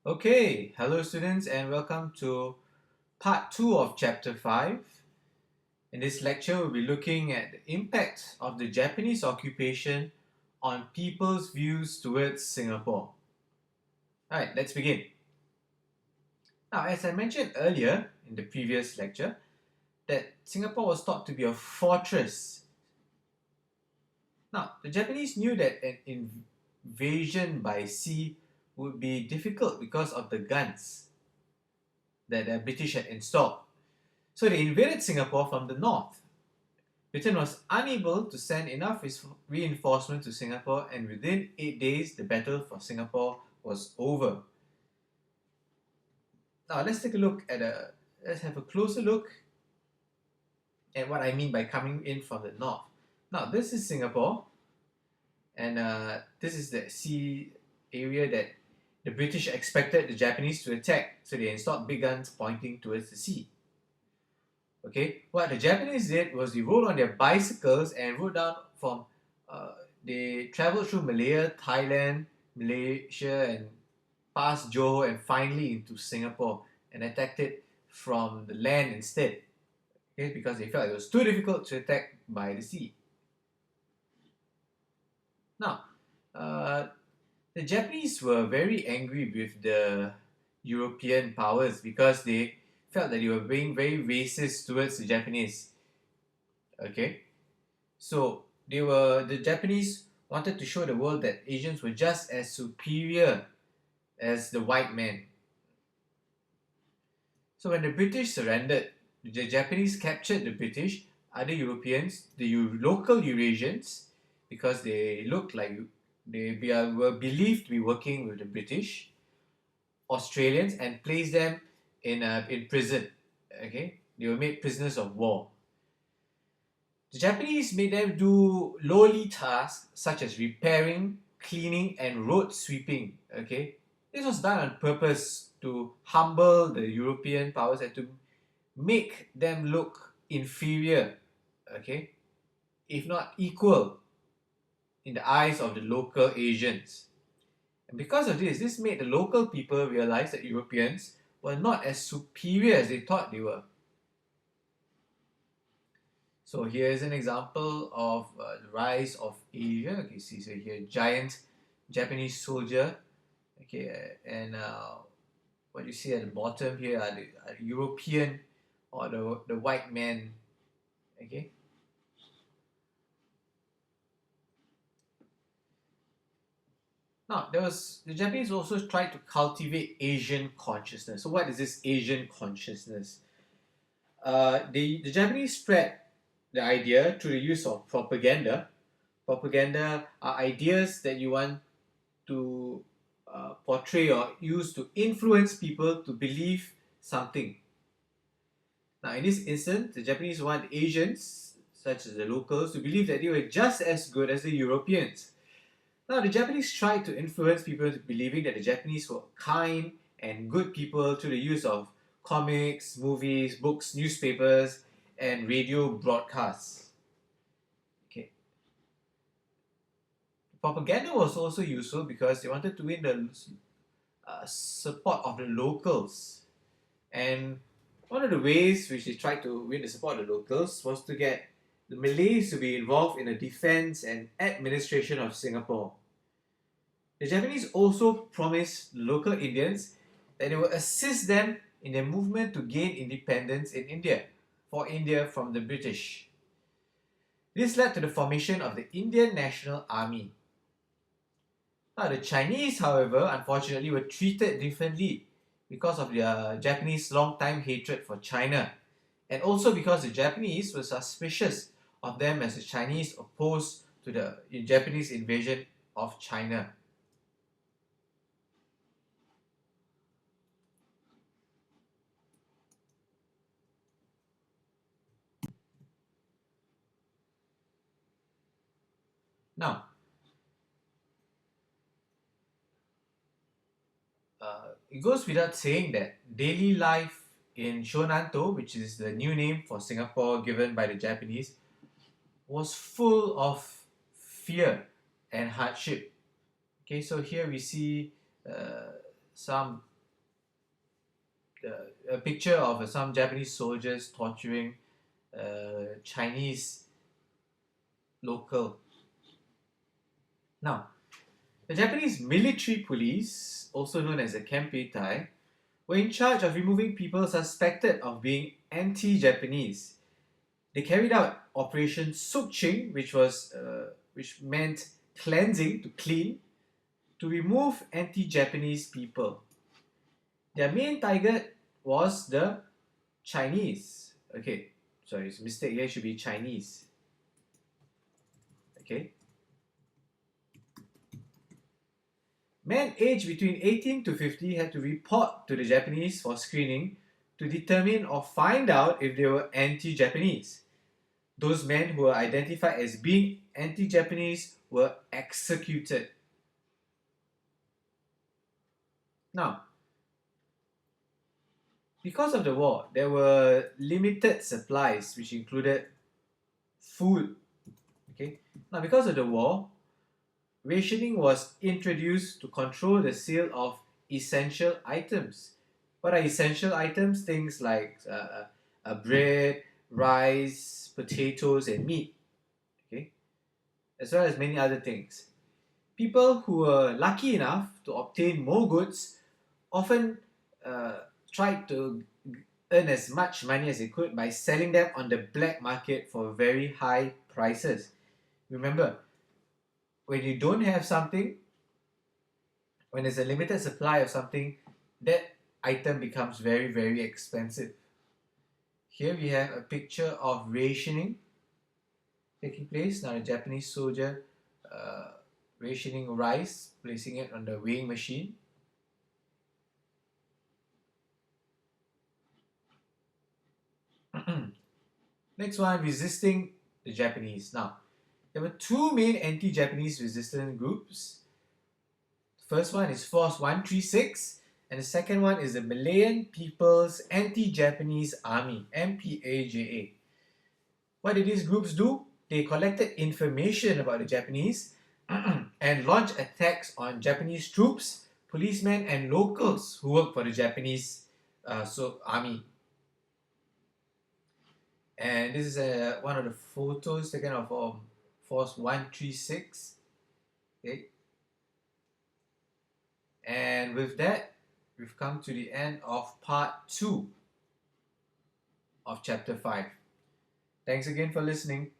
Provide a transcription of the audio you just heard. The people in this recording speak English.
Okay, hello students and welcome to part 2 of chapter 5. In this lecture, we'll be looking at the impact of the Japanese occupation on people's views towards Singapore. Alright, let's begin. Now, as I mentioned earlier in the previous lecture, that Singapore was thought to be a fortress. Now, the Japanese knew that an invasion by sea would be difficult because of the guns that the British had installed. So they invaded Singapore from the north. Britain was unable to send enough reinforcement to Singapore, and within 8 days, the battle for Singapore was over. Now let's have a closer look at what I mean by coming in from the north. Now this is Singapore, and this is the sea area that the British expected the Japanese to attack, so they installed big guns pointing towards the sea. Okay, what the Japanese did was they rode on their bicycles and rode down from. They traveled through Malaya, Thailand, Malaysia, and past Johor, and finally into Singapore, and attacked it from the land instead. Okay, because they felt it was too difficult to attack by the sea. Now, uh, the Japanese were very angry with the European powers because they felt that they were being very racist towards the Japanese. Okay, so the Japanese wanted to show the world that Asians were just as superior as the white men. So when the British surrendered, the Japanese captured the British, other Europeans, the local Eurasians, because they looked like were believed to be working with the British, Australians, and placed them in prison. Okay, they were made prisoners of war. The Japanese made them do lowly tasks such as repairing, cleaning, and road sweeping. Okay, this was done on purpose to humble the European powers and to make them look inferior. Okay, if not equal in the eyes of the local Asians. And because of this, this made the local people realize that Europeans were not as superior as they thought they were. So here is an example of the rise of Asia. Okay, see so here giant Japanese soldier. Okay, and what you see at the bottom here are the European or the white man. Okay. Now the Japanese also tried to cultivate Asian consciousness. So what is this Asian consciousness? The Japanese spread the idea through the use of propaganda. Propaganda are ideas that you want to portray or use to influence people to believe something. Now, in this instance, the Japanese want Asians, such as the locals, to believe that they were just as good as the Europeans. Now, the Japanese tried to influence people into believing that the Japanese were kind and good people through the use of comics, movies, books, newspapers, and radio broadcasts. Okay. Propaganda was also useful because they wanted to win the support of the locals. And one of the ways which they tried to win the support of the locals was to get the Malays to be involved in the defense and administration of Singapore. The Japanese also promised local Indians that they would assist them in their movement to gain independence in India, for India from the British. This led to the formation of the Indian National Army. Now, the Chinese, however, unfortunately, were treated differently because of their Japanese long-time hatred for China, and also because the Japanese were suspicious of them as the Chinese opposed to the Japanese invasion of China. Now, it goes without saying that daily life in Shonanto, which is the new name for Singapore given by the Japanese, was full of fear and hardship. Okay, so here we see some a picture of some Japanese soldiers torturing Chinese local. Now, the Japanese military police, also known as the Kempeitai, were in charge of removing people suspected of being anti-Japanese. They carried out Operation Sukching, which meant cleansing, to clean, to remove anti-Japanese people. Their main target was the Chinese. Okay, sorry, it's a mistake here. It should be Chinese. Okay. Men aged between 18 to 50 had to report to the Japanese for screening to determine or find out if they were anti-Japanese. Those men who were identified as being anti-Japanese were executed. Now, because of the war, there were limited supplies, which included food. Okay. Now, because of the war, rationing was introduced to control the sale of essential items. What are essential items? Things like bread, rice, potatoes, and meat. Okay, as well as many other things. People who were lucky enough to obtain more goods often tried to earn as much money as they could by selling them on the black market for very high prices. Remember, when you don't have something, when there's a limited supply of something, that item becomes very, very expensive. Here we have a picture of rationing taking place. Now, a Japanese soldier rationing rice, placing it on the weighing machine. Next one, resisting the Japanese. Now, there were two main anti-Japanese resistance groups. The first one is Force 136, and the second one is the Malayan People's Anti-Japanese Army, MPAJA. What did these groups do? They collected information about the Japanese and launched attacks on Japanese troops, policemen, and locals who worked for the Japanese army. And this is one of the photos taken of Force 136. Okay. And with that, we've come to the end of part 2 of chapter 5. Thanks again for listening.